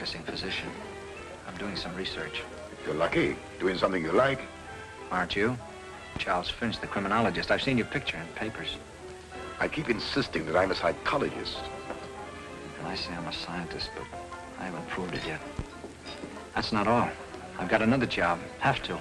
practicing physician. I'm doing some research. You're lucky. Doing something you like. Aren't you? Charles Finch, the criminologist. I've seen your picture in papers. I keep insisting that I'm a psychologist. And I say I'm a scientist, but I haven't proved it yet. That's not all. I've got another job. Have to.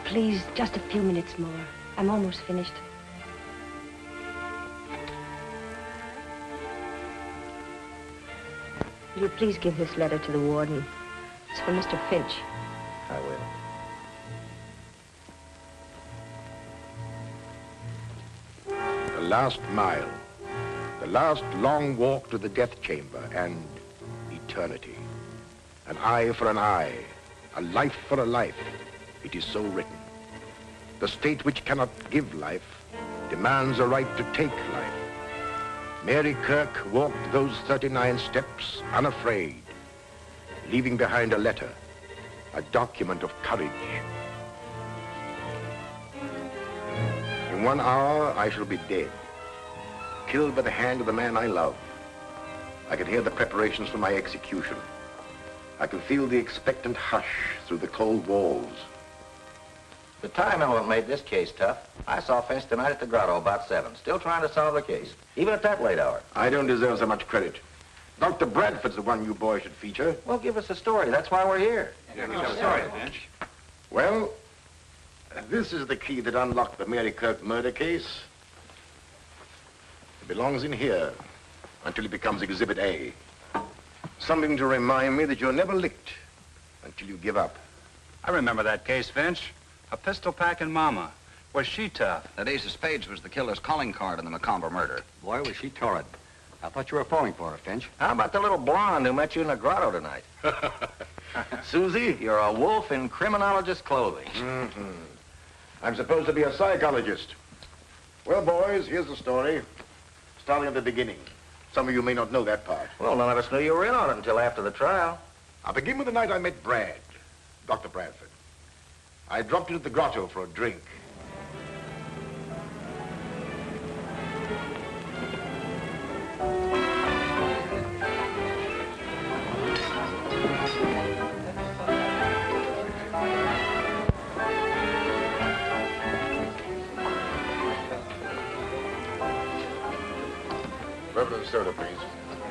Please, just a few minutes more. I'm almost finished. Will you please give this letter to the warden? It's from Mr. Finch. I will. The last mile. The last long walk to the death chamber and eternity. An eye for an eye. A life for a life. It is so written. The state which cannot give life demands a right to take life. Mary Kirk walked those 39 steps unafraid, leaving behind a letter, a document of courage. In 1 hour, I shall be dead, killed by the hand of the man I love. I can hear the preparations for my execution. I can feel the expectant hush through the cold walls. The time element made this case tough. I saw Finch tonight at the grotto about 7, still trying to solve the case, even at that late hour. I don't deserve so much credit. Dr. Bradford's the one you boys should feature. Well, give us a story. That's why we're here. Sorry, Finch. Well, this is the key that unlocked the Mary Kirk murder case. It belongs in here until it becomes Exhibit A. Something to remind me that you're never licked until you give up. I remember that case, Finch. A pistol packing mama. Was she tough? That ace of spades was the killer's calling card in the Macomber murder. Boy, was she torrid. I thought you were falling for her, Finch. How about the little blonde who met you in the grotto tonight? Susie, you're a wolf in criminologist clothing. Mm-hmm. I'm supposed to be a psychologist. Well, boys, here's the story. Starting at the beginning. Some of you may not know that part. Well, none of us knew you were in on it until after the trial. I'll begin with the night I met Brad, Dr. Bradford. I dropped into the grotto for a drink. Bourbon and soda, please.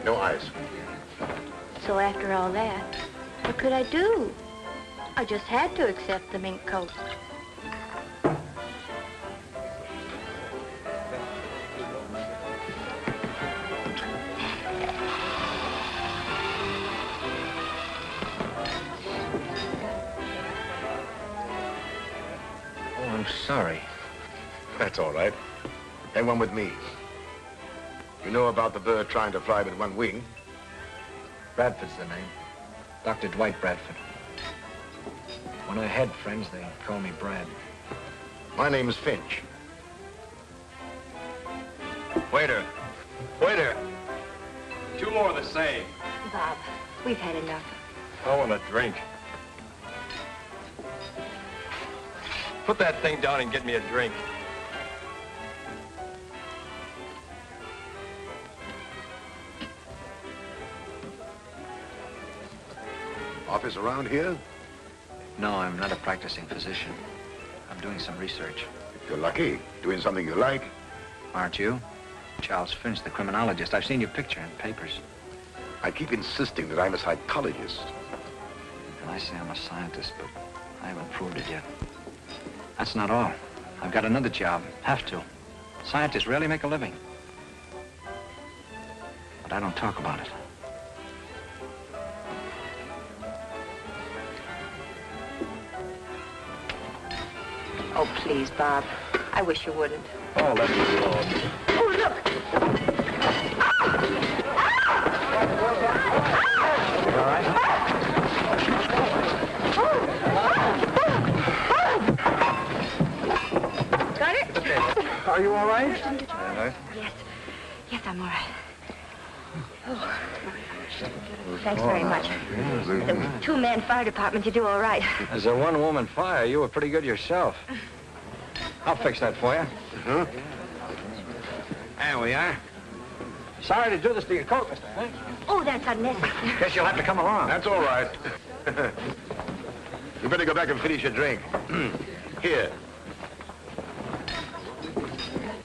No ice. So after all that, what could I do? I just had to accept the mink coat. Oh, I'm sorry. That's all right. Have one with me. You know about the bird trying to fly with one wing? Bradford's the name. Dr. Dwight Bradford. When I had friends, they called me Brad. My name is Finch. Waiter. Waiter. 2 more of the same. Bob, we've had enough. I want a drink. Put that thing down and get me a drink. Office around here? No, I'm not a practicing physician. I'm doing some research. You're lucky. Doing something you like. Aren't you? Charles Finch, the criminologist. I've seen your picture in papers. I keep insisting that I'm a psychologist. And I say I'm a scientist, but I haven't proved it yet. That's not all. I've got another job. Have to. Scientists rarely make a living. But I don't talk about it. Oh, please, Bob. I wish you wouldn't. Oh, let me alone. Oh, look! All right? Got it? Are you all right? Yes. Yes, I'm all right. Oh. Thanks very much. The two-man fire department, you do all right. As a one-woman fire, you were pretty good yourself. I'll fix that for you. Huh? There we are. Sorry to do this to your coat, Mr. Finch. Oh, that's unnecessary. Guess you'll have to come along. That's all right. You better go back and finish your drink. Here.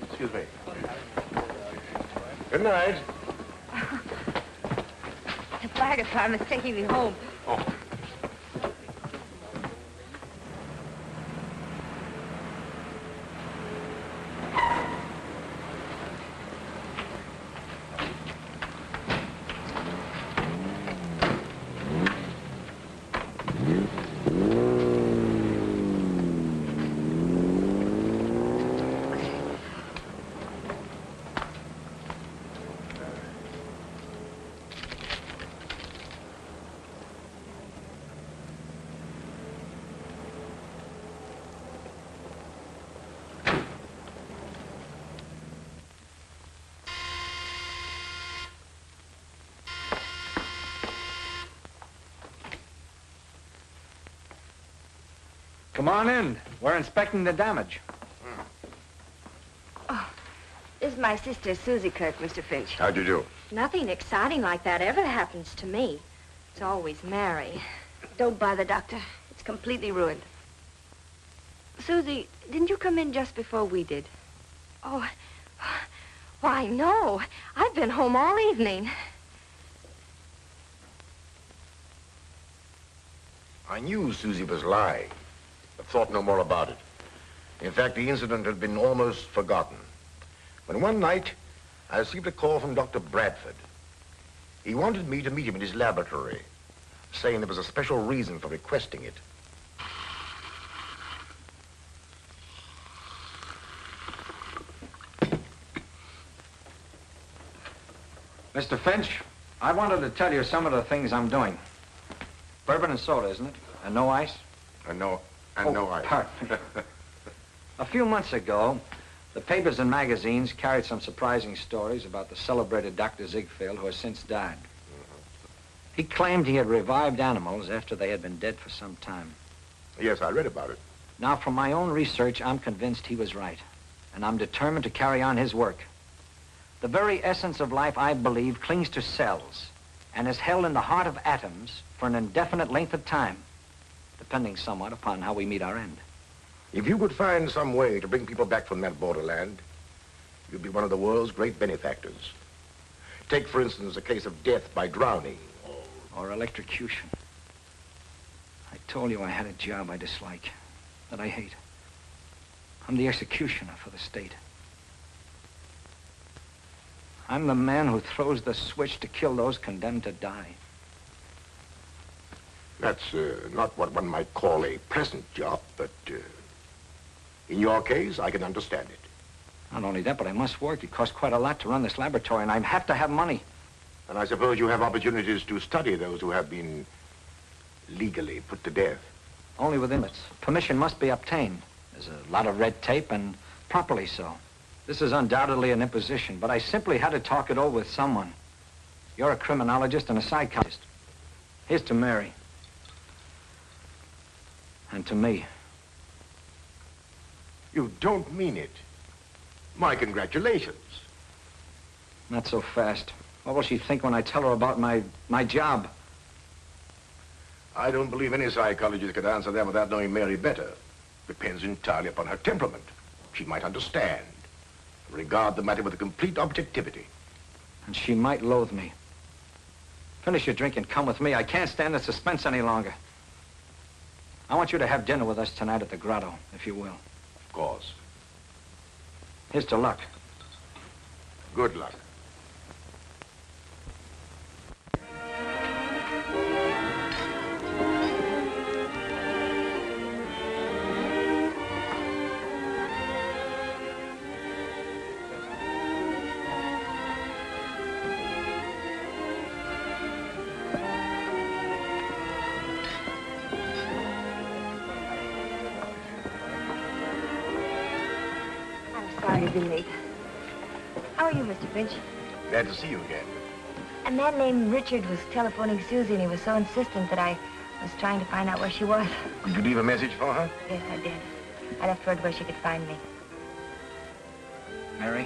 Excuse me. Good night. The fire department's taking me home. Oh. Come on in. We're inspecting the damage. Oh, this is my sister, Susie Kirk, Mr. Finch. How'd you do? Nothing exciting like that ever happens to me. It's always Mary. Don't bother, Doctor. It's completely ruined. Susie, didn't you come in just before we did? Oh, why, no. I've been home all evening. I knew Susie was lying, but thought no more about it. In fact, the incident had been almost forgotten. When one night, I received a call from Dr. Bradford. He wanted me to meet him in his laboratory, saying there was a special reason for requesting it. Mr. Finch, I wanted to tell you some of the things I'm doing. Bourbon and soda, isn't it? And no ice? No ice. Pardon me. A few months ago, the papers and magazines carried some surprising stories about the celebrated Dr. Ziegfeld, who has since died. He claimed he had revived animals after they had been dead for some time. Yes, I read about it. Now, from my own research, I'm convinced he was right, and I'm determined to carry on his work. The very essence of life, I believe, clings to cells and is held in the heart of atoms for an indefinite length of time, depending somewhat upon how we meet our end. If you could find some way to bring people back from that borderland, you'd be one of the world's great benefactors. Take, for instance, a case of death by drowning. Or electrocution. I told you I had a job I dislike, that I hate. I'm the executioner for the state. I'm the man who throws the switch to kill those condemned to die. That's not what one might call a pleasant job, but in your case, I can understand it. Not only that, but I must work. It costs quite a lot to run this laboratory, and I have to have money. And I suppose you have opportunities to study those who have been legally put to death. Only within limits. Permission must be obtained. There's a lot of red tape, and properly so. This is undoubtedly an imposition, but I simply had to talk it over with someone. You're a criminologist and a psychologist. Here's to Mary. And to me. You don't mean it. My congratulations. Not so fast. What will she think when I tell her about my job? I don't believe any psychologist could answer that without knowing Mary better. Depends entirely upon her temperament. She might understand, regard the matter with a complete objectivity. And she might loathe me. Finish your drink and come with me. I can't stand the suspense any longer. I want you to have dinner with us tonight at the grotto, if you will. Of course. Here's to luck. Good luck. Sorry to be late. How are you, Mr. Finch? Glad to see you again. A man named Richard was telephoning Susie, and he was so insistent that I was trying to find out where she was. Did you leave a message for her? Yes, I did. I left word where she could find me. Mary,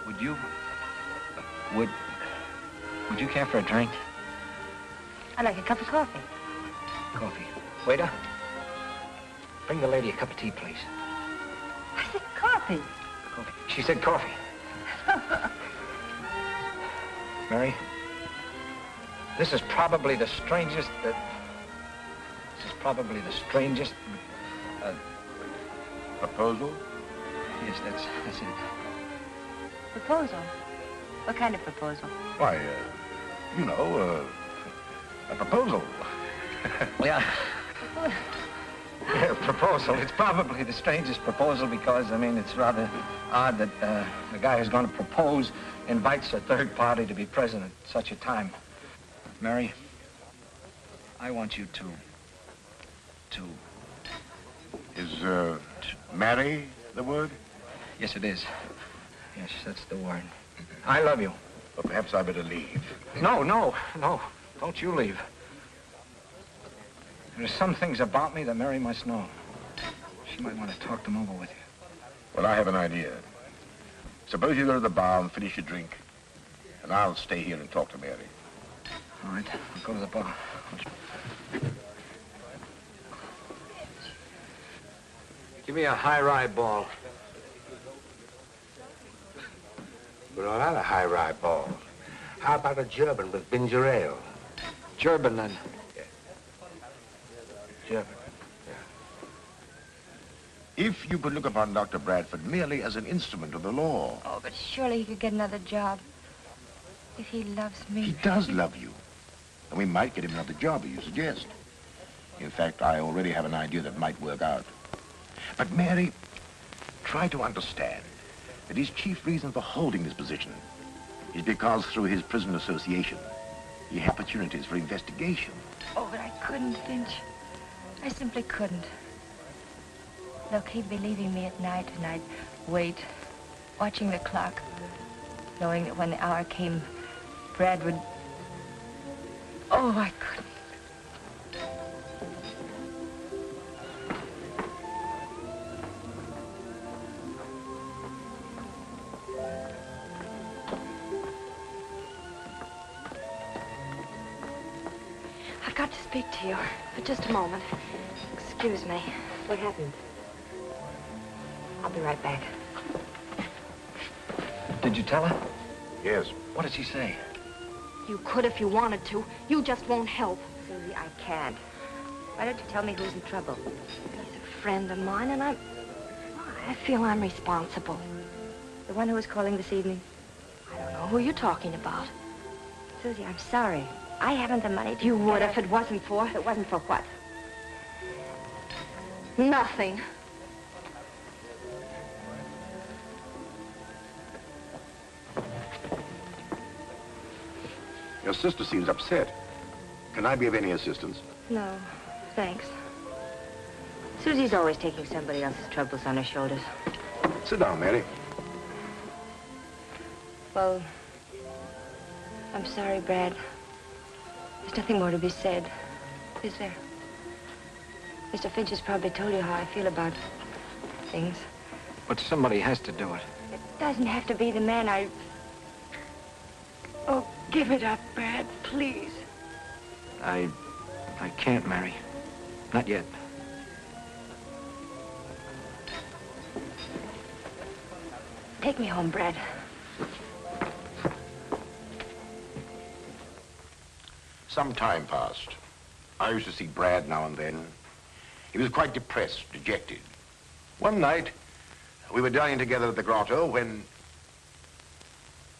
would you care for a drink? I'd like a cup of coffee. Coffee. Waiter, bring the lady a cup of tea, please. I said coffee. Coffee. She said coffee. Mary, this is probably the strangest Proposal? Yes, that's it. Proposal? What kind of proposal? Why, a proposal. Yeah. Yeah, proposal. It's probably the strangest proposal because, I mean, it's rather odd that the guy who's going to propose invites a third party to be present at such a time. Mary, I want you to... Is, marry the word? Yes, it is. Yes, that's the word. I love you. Or perhaps I better leave. No. Don't you leave. There's some things about me that Mary must know. She might want to talk them over with you. Well, I have an idea. Suppose you go to the bar and finish your drink, and I'll stay here and talk to Mary. All right, I'll go to the bar. Give me a high rye ball. We're all out of high rye balls. How about a German with ginger ale? German, then. German. If you could look upon Dr. Bradford merely as an instrument of the law. Oh, but surely he could get another job. If he loves me. He does love you. And we might get him another job, as you suggest. In fact, I already have an idea that might work out. But, Mary, try to understand that his chief reason for holding this position is because through his prison association, he had opportunities for investigation. Oh, but I couldn't, Finch. I simply couldn't. Look, he'd be leaving me at night, and I'd wait, watching the clock, knowing that when the hour came, Brad would... Oh, I couldn't. I've got to speak to you for just a moment. Excuse me. What happened? I'll be right back. Did you tell her? Yes. What did she say? You could if you wanted to. You just won't help. Susie, I can't. Why don't you tell me who's in trouble? He's a friend of mine, and I feel I'm responsible. The one who was calling this evening? I don't know who you're talking about. Susie, I'm sorry. I haven't the money to... You would if it wasn't for... If it wasn't for what? Nothing. Your sister seems upset. Can I be of any assistance? No, thanks. Susie's always taking somebody else's troubles on her shoulders. Sit down, Mary. Well, I'm sorry, Brad. There's nothing more to be said, is there? Mr. Finch has probably told you how I feel about things. But somebody has to do it. It doesn't have to be the man I... Oh, give it up, Brad, please. I can't, Mary. Not yet. Take me home, Brad. Some time passed. I used to see Brad now and then. He was quite depressed, dejected. One night, we were dining together at the grotto when...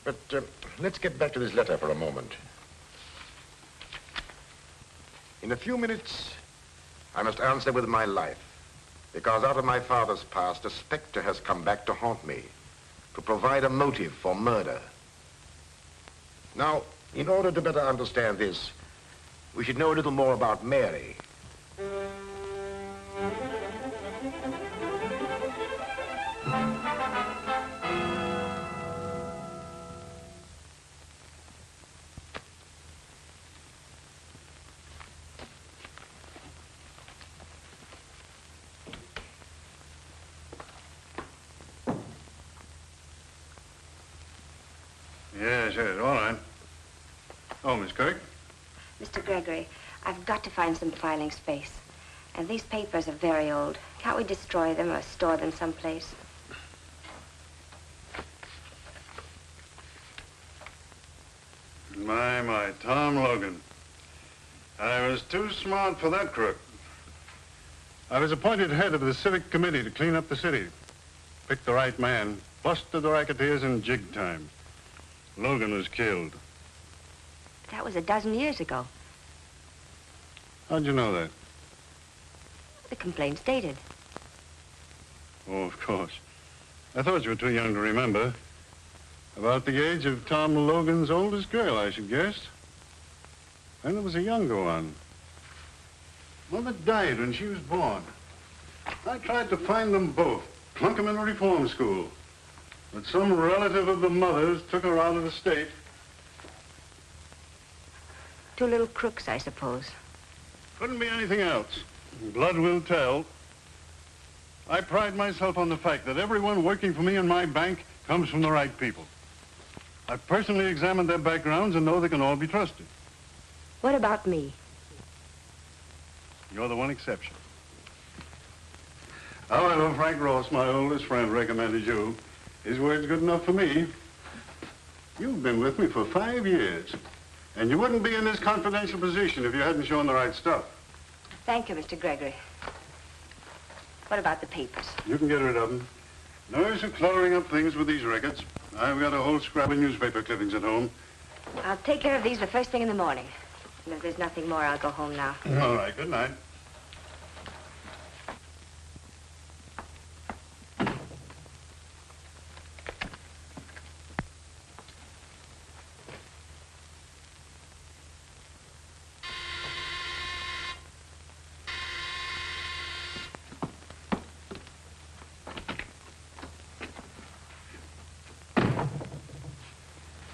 But let's get back to this letter for a moment. In a few minutes, I must answer with my life, because out of my father's past, a specter has come back to haunt me, to provide a motive for murder. Now, in order to better understand this, we should know a little more about Mary. Yes, all right. Oh, Miss Kirk? Mr. Gregory, I've got to find some filing space. And these papers are very old. Can't we destroy them or store them someplace? My, Tom Logan. I was too smart for that crook. I was appointed head of the civic committee to clean up the city. Picked the right man, busted the racketeers in jig time. Logan was killed. That was a dozen years ago. How'd you know that? The complaint's dated. Oh, of course. I thought you were too young to remember. About the age of Tom Logan's oldest girl, I should guess. And there was a younger one. Mother died when she was born. I tried to find them both, plunk them in a reform school. But some relative of the mother's took her out of the state. Two little crooks, I suppose. Couldn't be anything else. Blood will tell. I pride myself on the fact that everyone working for me in my bank comes from the right people. I've personally examined their backgrounds and know they can all be trusted. What about me? You're the one exception. However, Frank Ross, my oldest friend, recommended you. His word's good enough for me. You've been with me for 5 years, and you wouldn't be in this confidential position if you hadn't shown the right stuff. Thank you, Mr. Gregory. What about the papers? You can get rid of them. No use of cluttering up things with these records. I've got a whole scrap of newspaper clippings at home. I'll take care of these the first thing in the morning. And if there's nothing more, I'll go home now. All right, good night.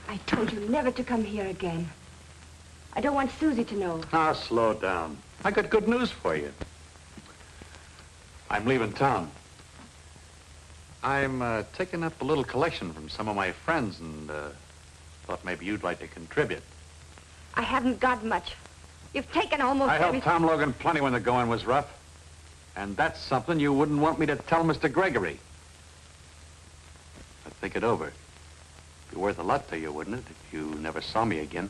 I told you never to come here again. I don't want Susie to know. Now, slow down. I got good news for you. I'm leaving town. I'm taking up a little collection from some of my friends and thought maybe you'd like to contribute. I haven't got much. You've taken almost I helped everything. Tom Logan plenty when the going was rough. And that's something you wouldn't want me to tell Mr. Gregory. But think it over. It'd be worth a lot to you, wouldn't it, if you never saw me again?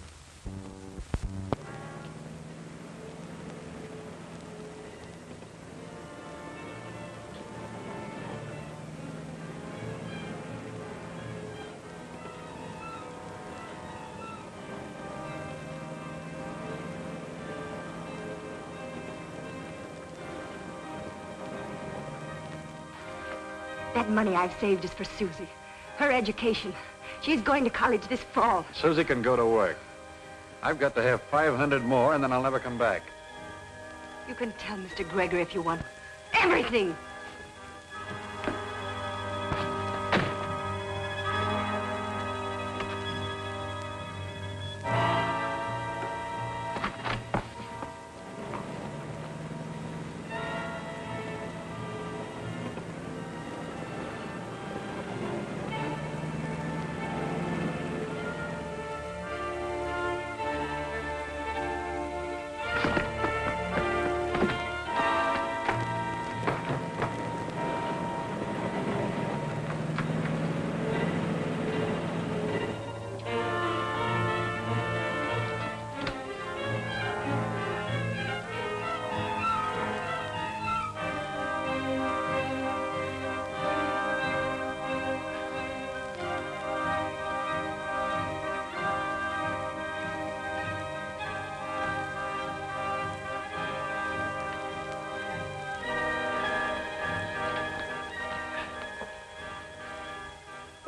That money I've saved is for Susie. Her education. She's going to college this fall. Susie can go to work. I've got to have 500 more, and then I'll never come back. You can tell Mr. Gregory if you want. Everything!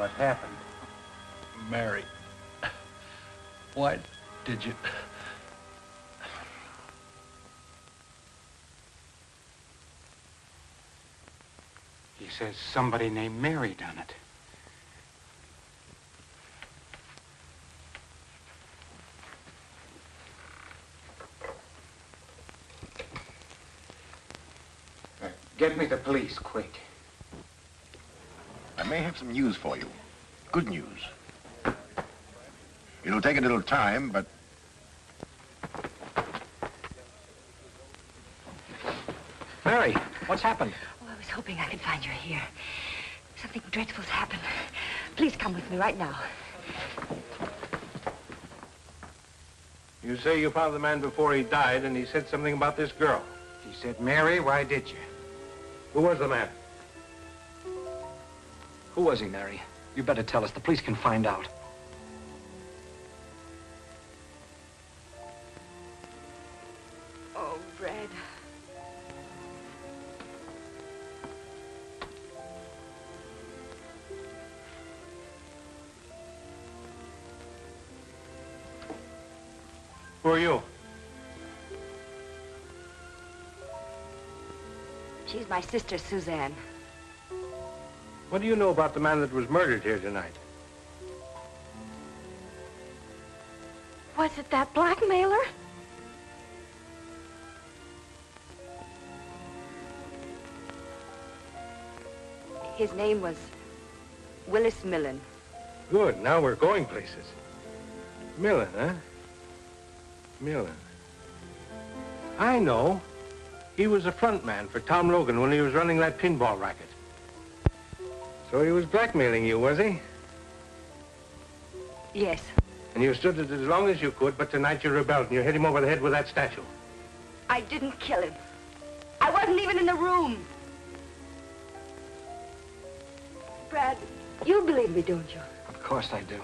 What happened? Mary, why did you... He says somebody named Mary done it. Get me the police, quick. I may have some news for you. Good news. It'll take a little time, but... Mary, what's happened? Oh, I was hoping I could find you here. Something dreadful's happened. Please come with me right now. You say you found the man before he died, and he said something about this girl. He said, Mary, why did you? Who was the man? Who was he, Mary? You better tell us. The police can find out. Oh, Brad. Who are you? She's my sister, Suzanne. What do you know about the man that was murdered here tonight? Was it that blackmailer? His name was Willis Millen. Good, now we're going places. Millen, huh? Millen. I know. He was a front man for Tom Logan when he was running that pinball racket. So he was blackmailing you, was he? Yes. And you stood it as long as you could, but tonight you rebelled and you hit him over the head with that statue. I didn't kill him. I wasn't even in the room. Brad, you believe me, don't you? Of course I do.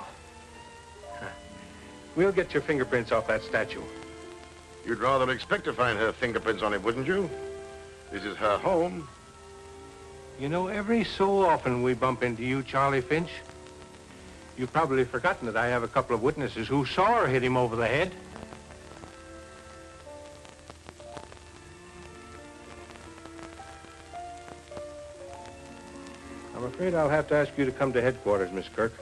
We'll get your fingerprints off that statue. You'd rather expect to find her fingerprints on it, wouldn't you? This is her home. You know, every so often we bump into you, Charlie Finch. You've probably forgotten that I have a couple of witnesses who saw her hit him over the head. I'm afraid I'll have to ask you to come to headquarters, Miss Kirk.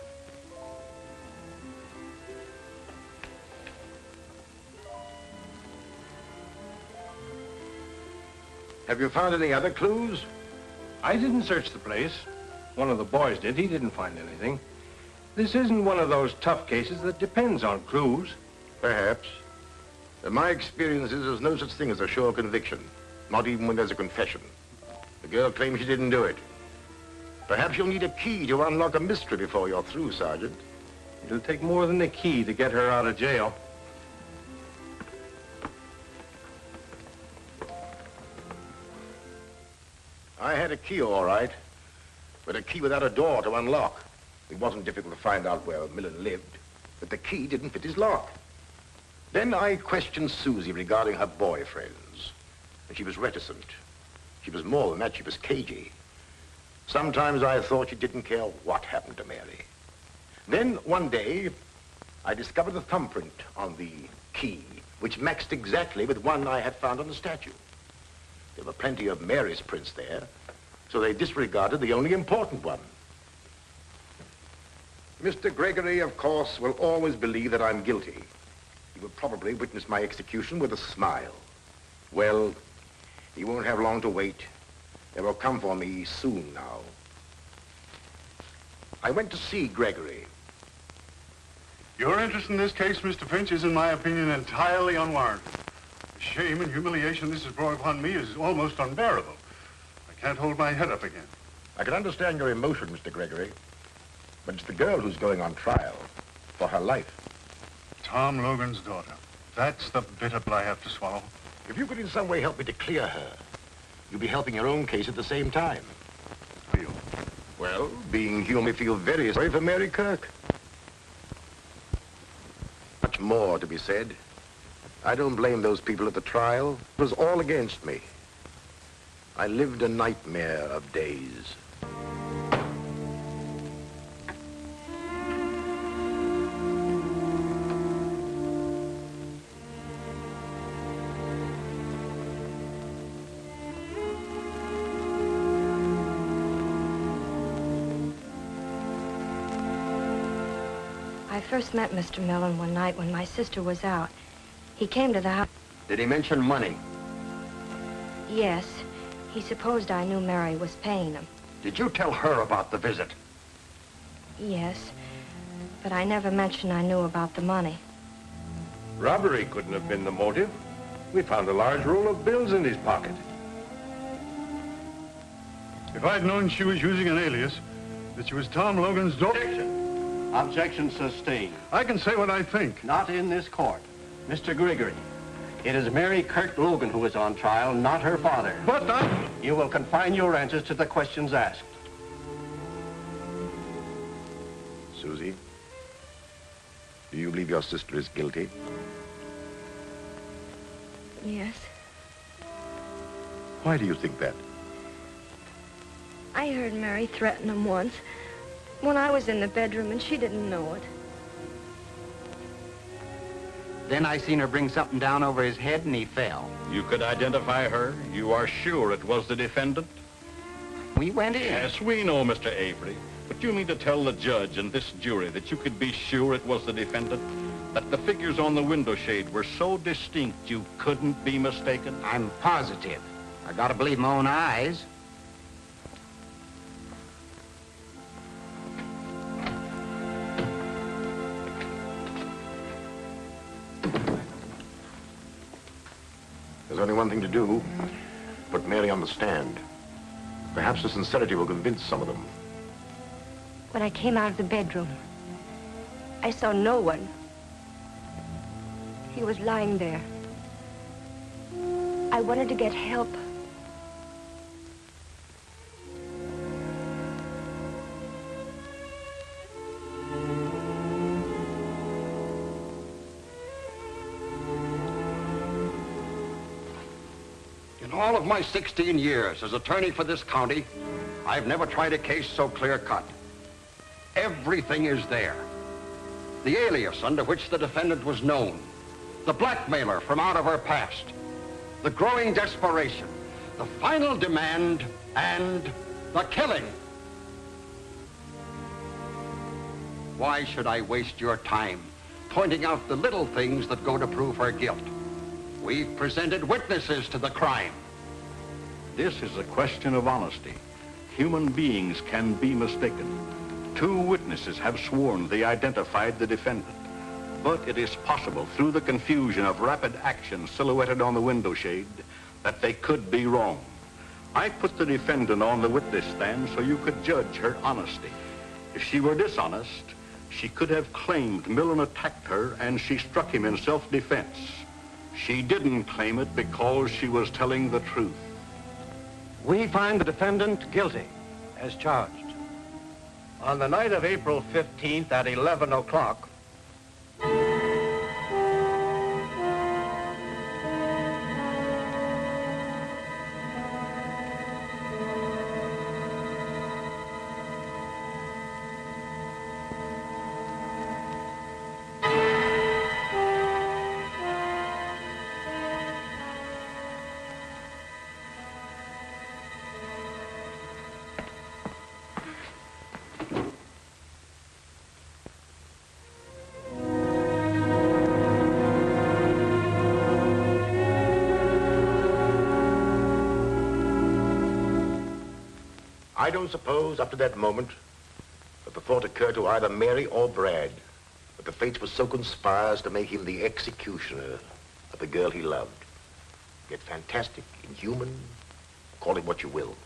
Have you found any other clues? I didn't search the place. One of the boys did. He didn't find anything. This isn't one of those tough cases that depends on clues. Perhaps. In my experience is there's no such thing as a sure conviction, not even when there's a confession. The girl claims she didn't do it. Perhaps you'll need a key to unlock a mystery before you're through, Sergeant. It'll take more than a key to get her out of jail. I had a key, all right, but a key without a door to unlock. It wasn't difficult to find out where Millen lived, but the key didn't fit his lock. Then I questioned Susie regarding her boyfriends, and she was reticent. She was more than that, she was cagey. Sometimes I thought she didn't care what happened to Mary. Then, one day, I discovered a thumbprint on the key, which matched exactly with one I had found on the statue. There were plenty of Mary's prints there, so they disregarded the only important one. Mr. Gregory, of course, will always believe that I'm guilty. He will probably witness my execution with a smile. Well, he won't have long to wait. They will come for me soon now. I went to see Gregory. Your interest in this case, Mr. Finch, is, in my opinion, entirely unwarranted. The shame and humiliation this has brought upon me is almost unbearable. I can't hold my head up again. I can understand your emotion, Mr. Gregory, but it's the girl who's going on trial for her life. Tom Logan's daughter. That's the bitter pill I have to swallow. If you could in some way help me to clear her, you'll be helping your own case at the same time. Feel. Well, being human, I feel very sorry for Mary Kirk. Much more to be said. I don't blame those people at the trial. It was all against me. I lived a nightmare of days. I first met Mr. Millen one night when my sister was out. He came to the house. Did he mention money? Yes. He supposed I knew Mary was paying him. Did you tell her about the visit? Yes. But I never mentioned I knew about the money. Robbery couldn't have been the motive. We found a large roll of bills in his pocket. If I'd known she was using an alias, that she was Tom Logan's daughter... Objection. Objection sustained. I can say what I think. Not in this court. Mr. Grigory, it is Mary Kirk Logan who is on trial, not her father. But I... You will confine your answers to the questions asked. Susie, do you believe your sister is guilty? Yes. Why do you think that? I heard Mary threaten him once when I was in the bedroom and she didn't know it. Then I seen her bring something down over his head and he fell. You could identify her? You are sure it was the defendant? We went in. Yes, we know, Mr. Avery. But you mean to tell the judge and this jury that you could be sure it was the defendant? That the figures on the window shade were so distinct you couldn't be mistaken? I'm positive. I gotta believe my own eyes. There's only one thing to do. Put Mary on the stand. Perhaps the sincerity will convince some of them. When I came out of the bedroom, I saw no one. He was lying there. I wanted to get help. In all of my 16 years as attorney for this county, I've never tried a case so clear-cut. Everything is there. The alias under which the defendant was known, the blackmailer from out of her past, the growing desperation, the final demand, and the killing. Why should I waste your time pointing out the little things that go to prove her guilt? We've presented witnesses to the crime. This is a question of honesty. Human beings can be mistaken. 2 witnesses have sworn they identified the defendant. But it is possible, through the confusion of rapid action silhouetted on the window shade, that they could be wrong. I put the defendant on the witness stand so you could judge her honesty. If she were dishonest, she could have claimed Millen attacked her and she struck him in self-defense. She didn't claim it because she was telling the truth. We find the defendant guilty, as charged. On the night of April 15th at 11 o'clock, I don't suppose up to that moment that the thought occurred to either Mary or Brad that the fates were so conspired to make him the executioner of the girl he loved. Yet fantastic, inhuman, call it what you will.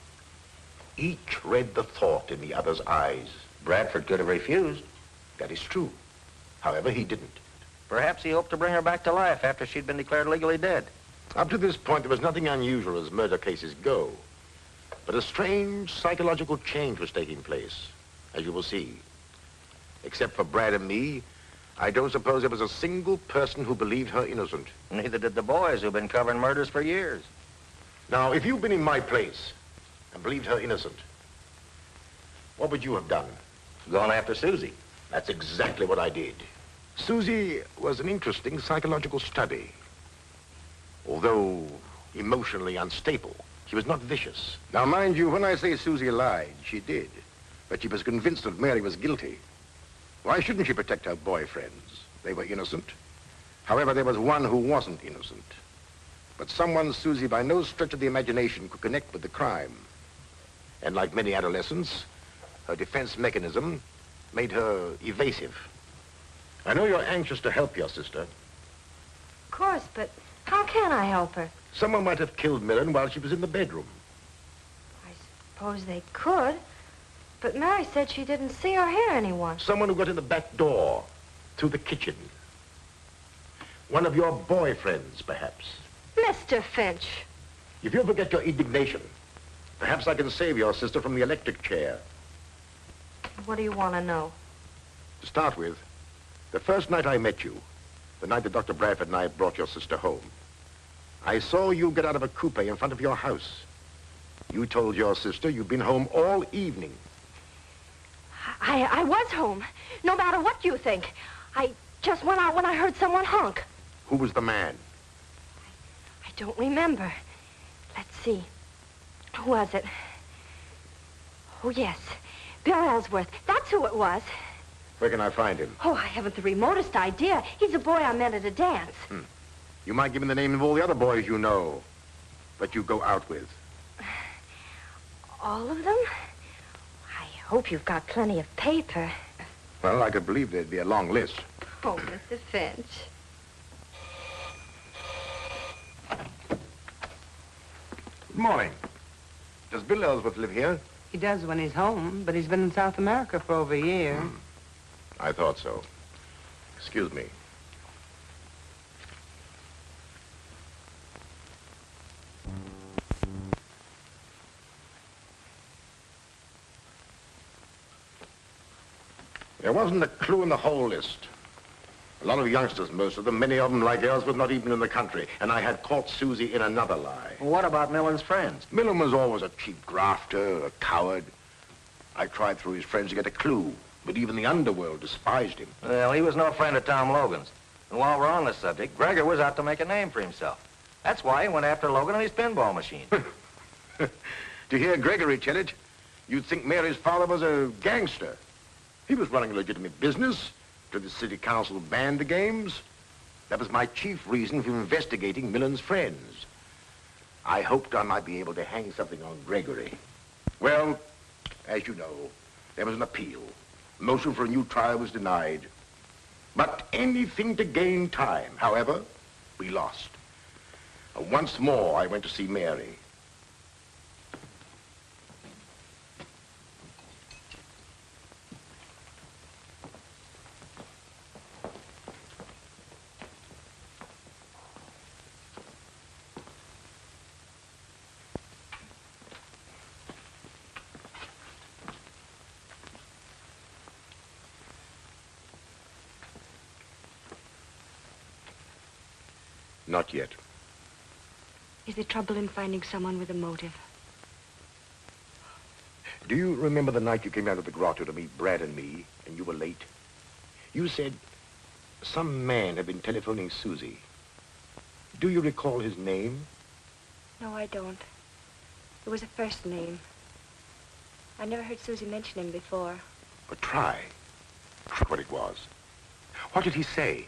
Each read the thought in the other's eyes. Bradford could have refused. That is true. However, he didn't. Perhaps he hoped to bring her back to life after she'd been declared legally dead. Up to this point, there was nothing unusual as murder cases go. But a strange psychological change was taking place, as you will see. Except for Brad and me, I don't suppose there was a single person who believed her innocent. Neither did the boys who've been covering murders for years. Now, if you'd been in my place and believed her innocent, what would you have done? Gone after Susie. That's exactly what I did. Susie was an interesting psychological study. Although emotionally unstable, she was not vicious. Now, mind you, when I say Susie lied, she did. But she was convinced that Mary was guilty. Why shouldn't she protect her boyfriends? They were innocent. However, there was one who wasn't innocent. But someone Susie, by no stretch of the imagination, could connect with the crime. And like many adolescents, her defense mechanism made her evasive. I know you're anxious to help your sister. Of course, but how can I help her? Someone might have killed Millen while she was in the bedroom. I suppose they could. But Mary said she didn't see or hear anyone. Someone who got in the back door, through the kitchen. One of your boyfriends, perhaps. Mr. Finch. If you'll forget your indignation, perhaps I can save your sister from the electric chair. What do you want to know? To start with, the first night I met you, the night that Dr. Bradford and I brought your sister home, I saw you get out of a coupe in front of your house. You told your sister you'd been home all evening. I was home, no matter what you think. I just went out when I heard someone honk. Who was the man? I don't remember. Let's see. Who was it? Oh, yes. Bill Ellsworth. That's who it was. Where can I find him? Oh, I haven't the remotest idea. He's a boy I met at a dance. You might give me the name of all the other boys you know that you go out with. All of them? I hope you've got plenty of paper. Well, I could believe there'd be a long list. Oh, Mr. Finch. Good morning. Does Bill Ellsworth live here? He does when he's home, but he's been in South America for over a year. I thought so. Excuse me. There wasn't a clue in the whole list. A lot of youngsters, most of them, many of them like Ellsworth, not even in the country. And I had caught Susie in another lie. Well, what about Millen's friends? Millen was always a cheap grafter, a coward. I tried through his friends to get a clue, but even the underworld despised him. Well, he was no friend of Tom Logan's. And while we're on this subject, Gregor was out to make a name for himself. That's why he went after Logan and his pinball machine. To hear Gregory tell it, you'd think Mary's father was a gangster. He was running a legitimate business till the city council banned the games. That was my chief reason for investigating Millen's friends. I hoped I might be able to hang something on Gregory. Well, as you know, there was an appeal. Motion for a new trial was denied. But anything to gain time. However, we lost. Once more, I went to see Mary. Not yet. Is there trouble in finding someone with a motive? Do you remember the night you came out of the grotto to meet Brad and me, and you were late? You said some man had been telephoning Susie. Do you recall his name? No, I don't. It was a first name. I never heard Susie mention him before. But try. Try what it was. What did he say?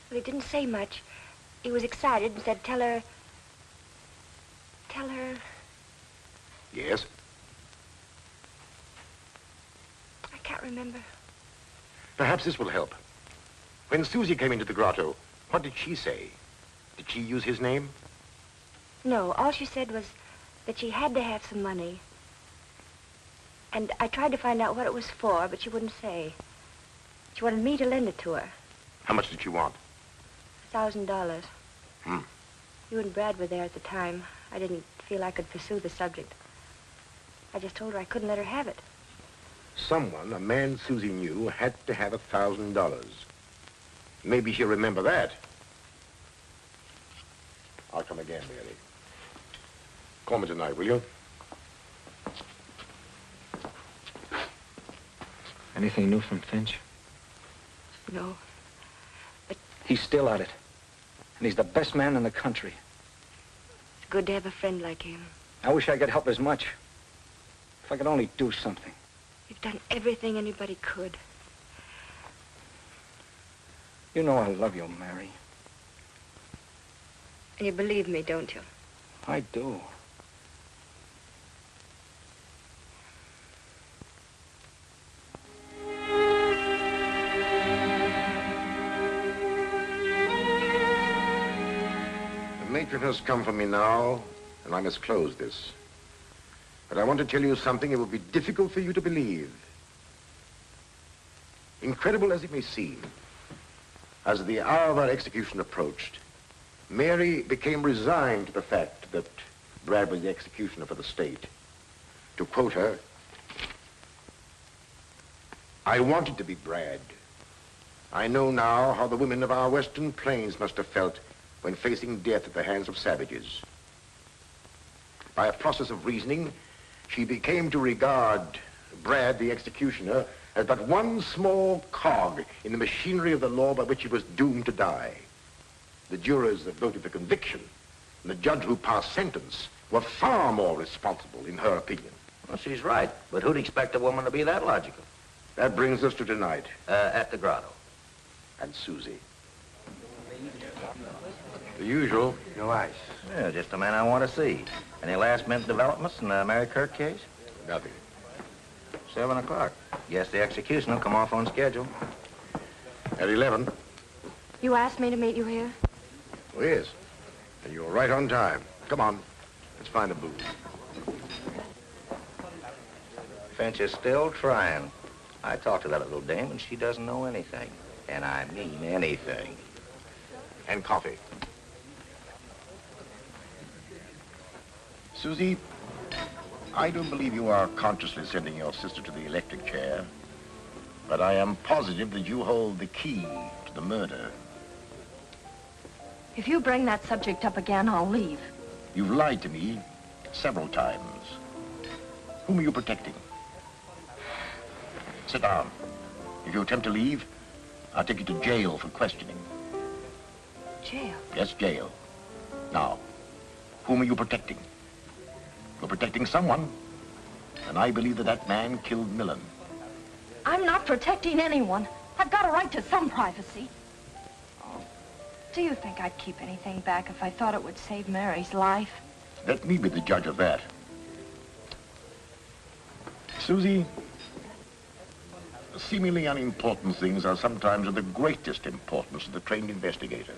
Well, he didn't say much. He was excited and said, tell her... Yes? I can't remember. Perhaps this will help. When Susie came into the grotto, what did she say? Did she use his name? No, all she said was that she had to have some money. And I tried to find out what it was for, but she wouldn't say. She wanted me to lend it to her. How much did she want? $1,000. You and Brad were there at the time. I didn't feel I could pursue the subject. I just told her I couldn't let her have it. Someone, a man Susie knew, had to have $1,000. Maybe she'll remember that. I'll come again, Mary. Call me tonight, will you? Anything new from Finch? No. But He's still at it. And he's the best man in the country. it's good to have a friend like him. I wish I could help as much. If I could only do something. You've done everything anybody could. You know I love you, Mary. And you believe me, don't you? I do. The matron has come for me now, and I must close this. But I want to tell you something it will be difficult for you to believe. Incredible as it may seem, as the hour of our execution approached, Mary became resigned to the fact that Brad was the executioner for the state. To quote her, "I wanted to be Brad. I know now how the women of our western plains must have felt when facing death at the hands of savages." By a process of reasoning, she became to regard Brad, the executioner, as but one small cog in the machinery of the law by which he was doomed to die. The jurors that voted for conviction and the judge who passed sentence were far more responsible, in her opinion. Well, she's right, but who'd expect a woman to be that logical? That brings us to tonight. At the grotto. And Susie. The usual, no ice. Yeah, just the man I want to see. Any last-minute developments in the Mary Kirk case? Nothing. 7 o'clock. Guess the execution will come off on schedule. At 11. You asked me to meet you here? Oh, yes. And you're right on time. Come on. Let's find a booth. Finch is still trying. I talked to that little dame, and she doesn't know anything. And I mean anything. And coffee. Susie, I don't believe you are consciously sending your sister to the electric chair, but I am positive that you hold the key to the murder. If you bring that subject up again, I'll leave. You've lied to me several times. Whom are you protecting? Sit down. If you attempt to leave, I'll take you to jail for questioning. Jail? Yes, jail. Now, whom are you protecting? You're protecting someone, and I believe that that man killed Millen. I'm not protecting anyone. I've got a right to some privacy. Oh, do you think I'd keep anything back if I thought it would save Mary's life? Let me be the judge of that. Susie, seemingly unimportant things are sometimes of the greatest importance to the trained investigator.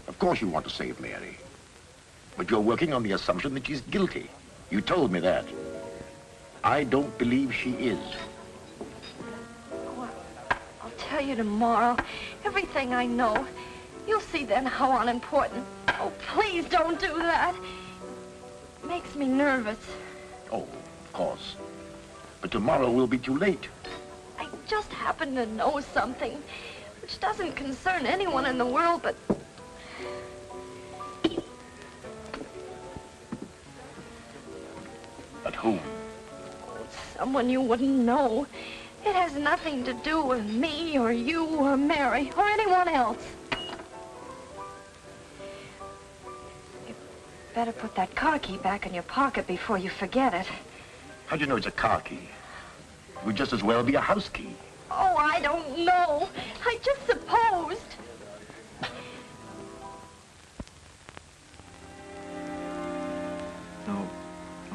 Of course you want to save Mary, but you're working on the assumption that she's guilty. You told me that. I don't believe she is. Oh, I'll tell you tomorrow everything I know. You'll see then how unimportant. Oh, please don't do that. It makes me nervous. Oh, of course. But tomorrow will be too late. I just happen to know something which doesn't concern anyone in the world but... But whom? Someone you wouldn't know. It has nothing to do with me or you or Mary or anyone else. You better put that car key back in your pocket before you forget it. How do you know it's a car key? It would just as well be a house key. Oh, I don't know. I just supposed. No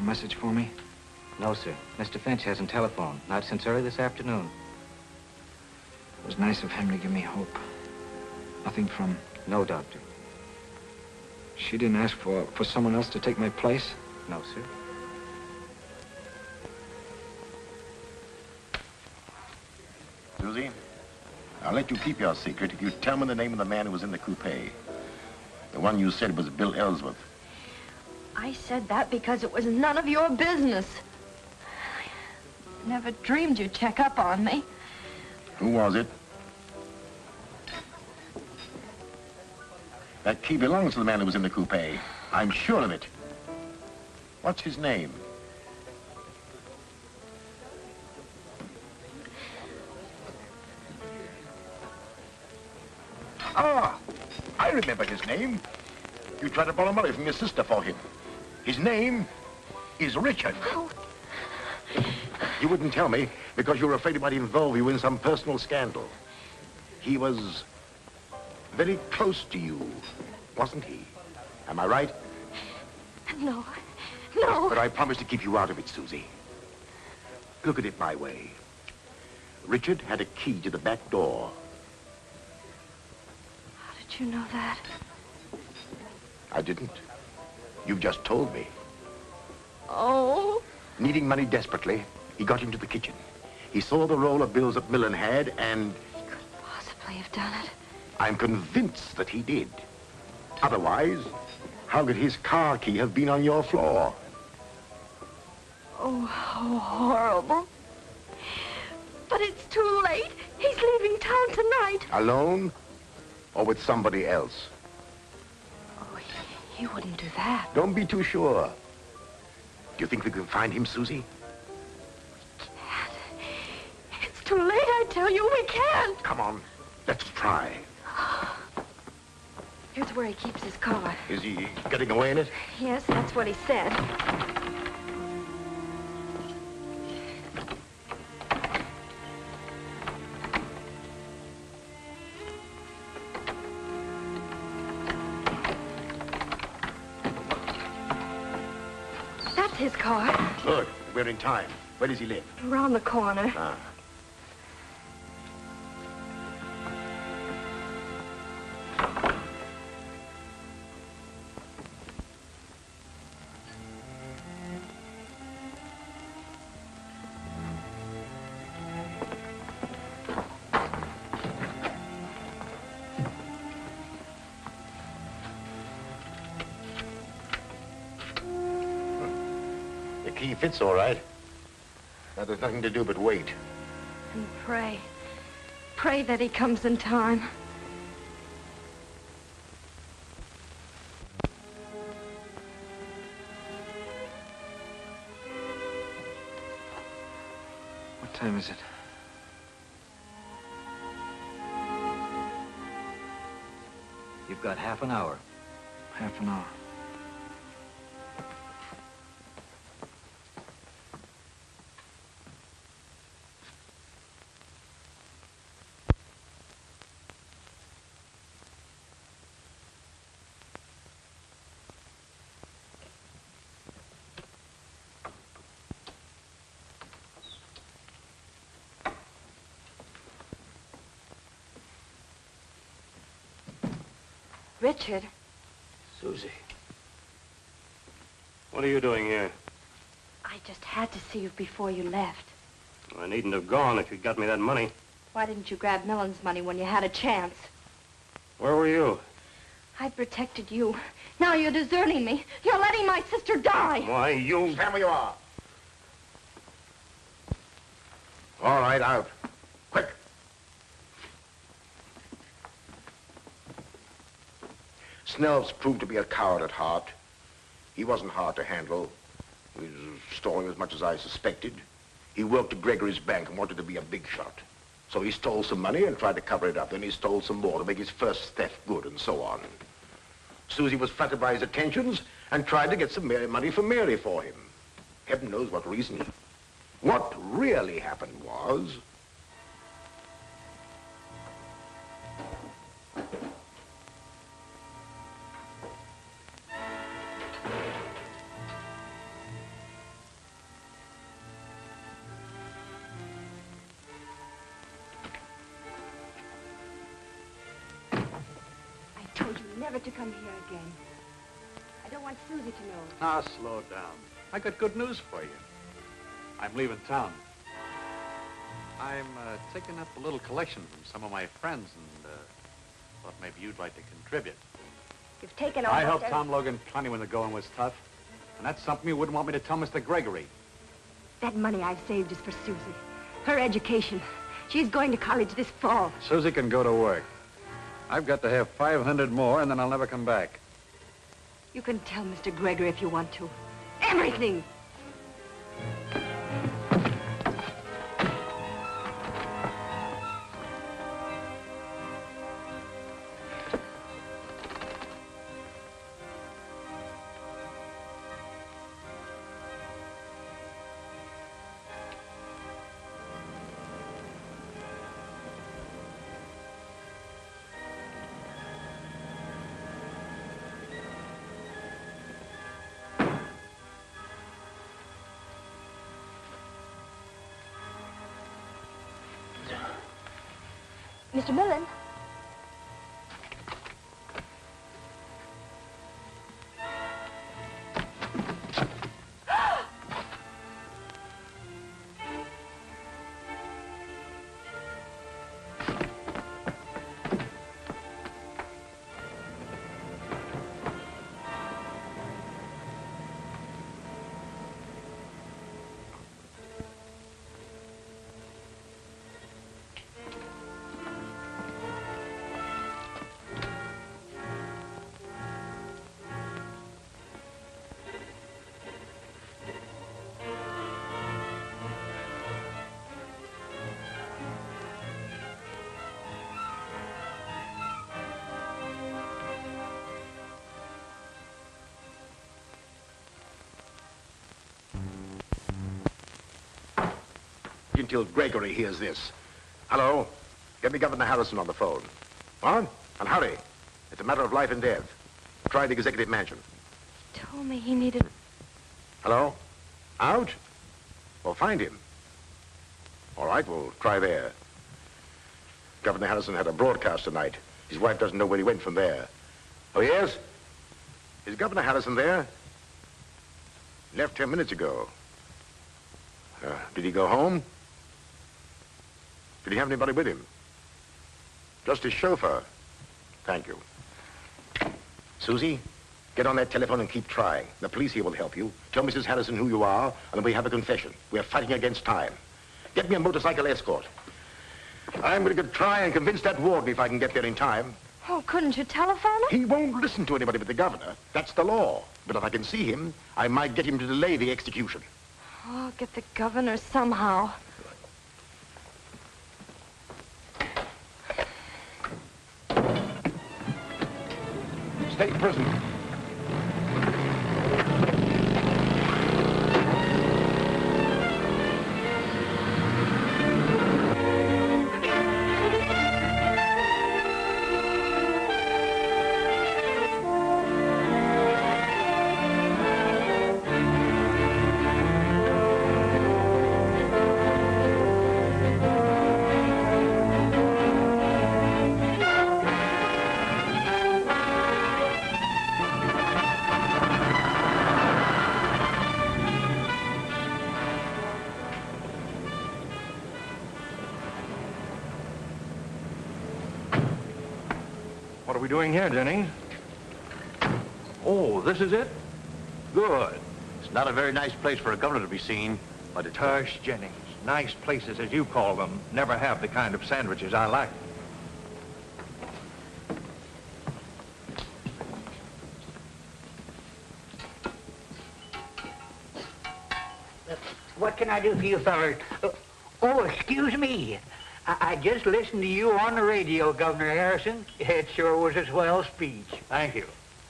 message for me? No, sir. Mr. Finch hasn't telephoned. Not since early this afternoon. It was nice of him to give me hope. Nothing from... No, Doctor. She didn't ask for someone else to take my place? No, sir. Susie, I'll let you keep your secret if you tell me the name of the man who was in the coupe. The one you said was Bill Ellsworth. I said that because it was none of your business. I never dreamed you'd check up on me. Who was it? That key belongs to the man who was in the coupe. I'm sure of it. What's his name? Ah, I remember his name. You tried to borrow money from your sister for him. His name is Richard. Oh. You wouldn't tell me because you were afraid he might involve you in some personal scandal. He was very close to you, wasn't he? Am I right? No. No. But I promised to keep you out of it, Susie. Look at it my way. Richard had a key to the back door. How did you know that? I didn't. You've just told me. Oh. Needing money desperately, he got into the kitchen. He saw the roll of bills that Millen had, and... He couldn't possibly have done it. I'm convinced that he did. Otherwise, how could his car key have been on your floor? Oh, how horrible. But it's too late. He's leaving town tonight. Alone? Or with somebody else? Oh, he wouldn't do that. Don't be too sure. Do you think we can find him, Susie? It's too late, I tell you. We can't. Come on, let's try. Here's where he keeps his car. Is he getting away in it? Yes, that's what he said. That's his car. Good. We're in time. Where does he live? Around the corner. Ah. The key fits all right. Now there's nothing to do but wait. And pray. Pray that he comes in time. What time is it? You've got half an hour. Half an hour. Richard. Susie. What are you doing here? I just had to see you before you left. I needn't have gone if you'd got me that money. Why didn't you grab Millen's money when you had a chance? Where were you? I protected you. Now you're deserting me. You're letting my sister die. Why, you... Stand where you are. All right, out. Quick. Snell's proved to be a coward at heart. He wasn't hard to handle. He was stalling as much as I suspected. He worked at Gregory's bank and wanted to be a big shot. So he stole some money and tried to cover it up. Then he stole some more to make his first theft good, and so on. Susie was flattered by his attentions and tried to get some money from Mary for him. Heaven knows what reason. What really happened was... I told you never to come here again. I don't want Susie to know. Now, slow down. I got good news for you. I'm leaving town. I'm taking up a little collection from some of my friends and thought maybe you'd like to contribute. You've taken I almost helped every- Tom Logan plenty when the going was tough. And that's something you wouldn't want me to tell Mr. Gregory. That money I've saved is for Susie. Her education. She's going to college this fall. Susie can go to work. I've got to have 500 more, and then I'll never come back. You can tell Mr. Gregory if you want to. Everything! Mr. Millen? Until Gregory hears this. Hello? Get me Governor Harrison on the phone. What? And hurry. It's a matter of life and death. Try the executive mansion. He told me he needed... Hello? Out? Well, find him. All right, we'll try there. Governor Harrison had a broadcast tonight. His wife doesn't know where he went from there. Oh, yes? Is Governor Harrison there? Left 10 minutes ago. Did he go home? Did he have anybody with him? Just his chauffeur. Thank you. Susie, get on that telephone and keep trying. The police here will help you. Tell Mrs. Harrison who you are, and we have a confession. We're fighting against time. Get me a motorcycle escort. I'm going to try and convince that warden if I can get there in time. Oh, couldn't you telephone him? He won't listen to anybody but the governor. That's the law. But if I can see him, I might get him to delay the execution. Oh, I'll get the governor somehow. State prison. What are we doing here, Jennings? Oh, this is it? Good. It's not a very nice place for a governor to be seen, but it's... Tush, Jennings. Nice places, as you call them, never have the kind of sandwiches I like. What can I do for you fellas? Oh, excuse me. I just listened to you on the radio, Governor Harrison. It sure was a swell speech. Thank you.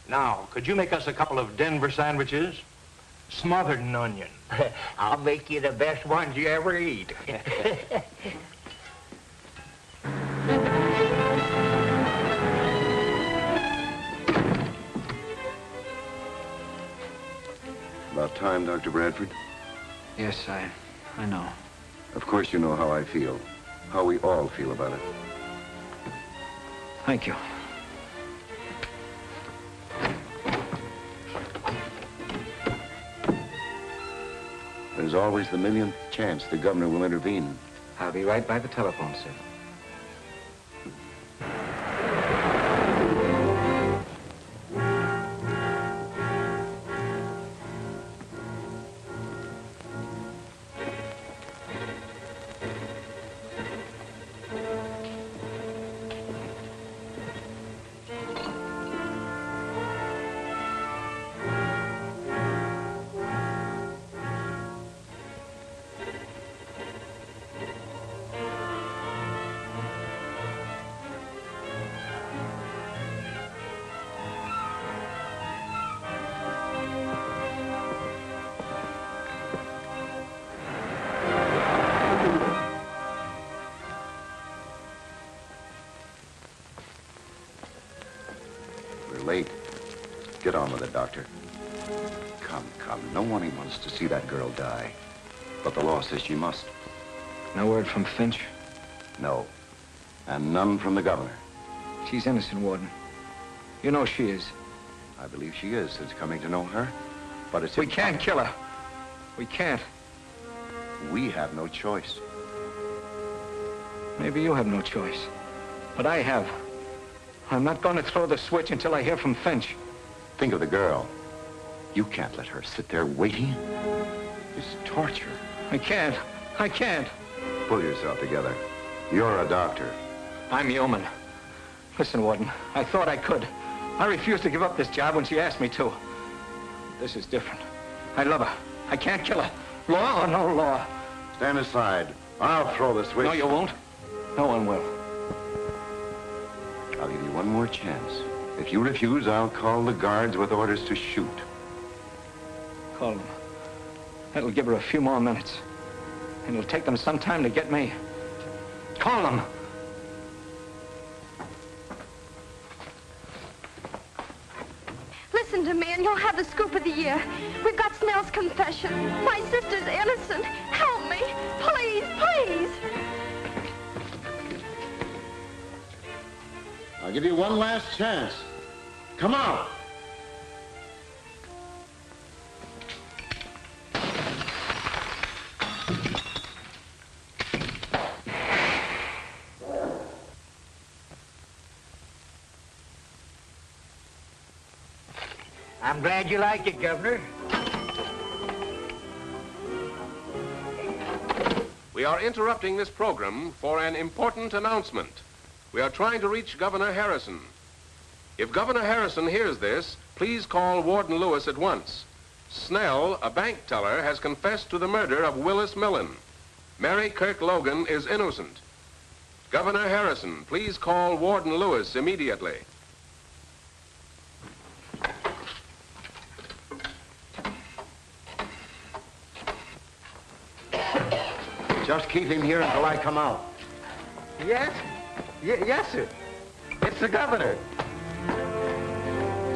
Now, could you make us a couple of Denver sandwiches? Smothered in onion. I'll make you the best ones you ever eat. About time, Dr. Bradford. Yes, I know. Of course you know how I feel. How we all feel about it. Thank you. There's always the millionth chance the governor will intervene. I'll be right by the telephone, sir. Late. Get on with it, Doctor. Come. No one wants to see that girl die. But the law says she must. No word from Finch? No. And none from the governor. She's innocent, Warden. You know she is. I believe she is. It's coming to know her. But it's... We can't kill her. We can't. We have no choice. Maybe you have no choice. But I have. I'm not going to throw the switch until I hear from Finch. Think of the girl. You can't let her sit there waiting. It's torture. I can't. I can't. Pull yourself together. You're a doctor. I'm human. Listen, Warden, I thought I could. I refused to give up this job when she asked me to. This is different. I love her. I can't kill her. Law or no law. Stand aside. I'll throw the switch. No, you won't. No one will. I'll give you one more chance. If you refuse, I'll call the guards with orders to shoot. Call them. That'll give her a few more minutes. And it'll take them some time to get me. Call them. Listen to me and you'll have the scoop of the year. We've got Snell's confession. My sister's innocent. Help me. Please, please. I'll give you one last chance. Come out. I'm glad you like it, Governor. We are interrupting this program for an important announcement. We are trying to reach Governor Harrison. If Governor Harrison hears this, please call Warden Lewis at once. Snell, a bank teller, has confessed to the murder of Willis Millen. Mary Kirk Logan is innocent. Governor Harrison, please call Warden Lewis immediately. Just keep him here until I come out. Yes? Yes, sir. It's the governor.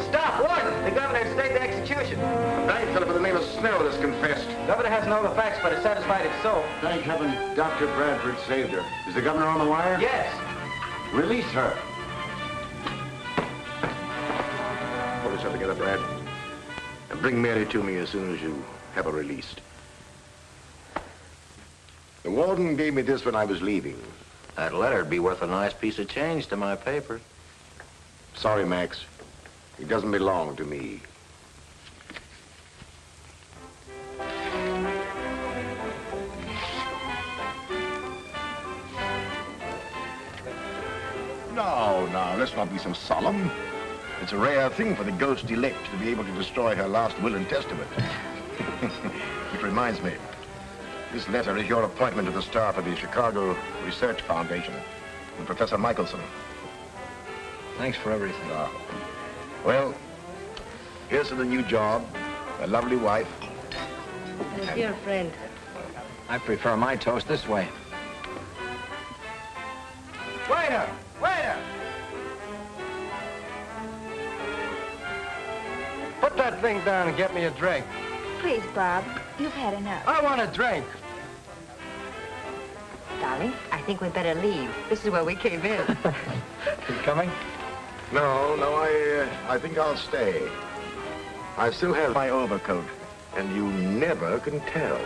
Stop, Warden! The governor has stayed the execution. A bank teller by the name of Snell has confessed. Governor hasn't all the facts, but is satisfied it's so. Thank heaven Dr. Bradford saved her. Is the governor on the wire? Yes. Release her. Pull yourself together, Brad. And bring Mary to me as soon as you have her released. The warden gave me this when I was leaving. That letter'd be worth a nice piece of change to my paper. Sorry, Max. It doesn't belong to me. No, let's not be so solemn. It's a rare thing for the ghost elect to be able to destroy her last will and testament. Which reminds me, this letter is your appointment to the staff of the Chicago Research Foundation with Professor Michelson. Thanks for everything. Well, here's to the new job, a lovely wife. My dear friend. I prefer my toast this way. Waiter! Waiter! Put that thing down and get me a drink. Please, Bob. You've had enough. I want a drink. Darling, I think we'd better leave. This is where we came in. You coming? No, I think I'll stay. I still have my overcoat, and you never can tell.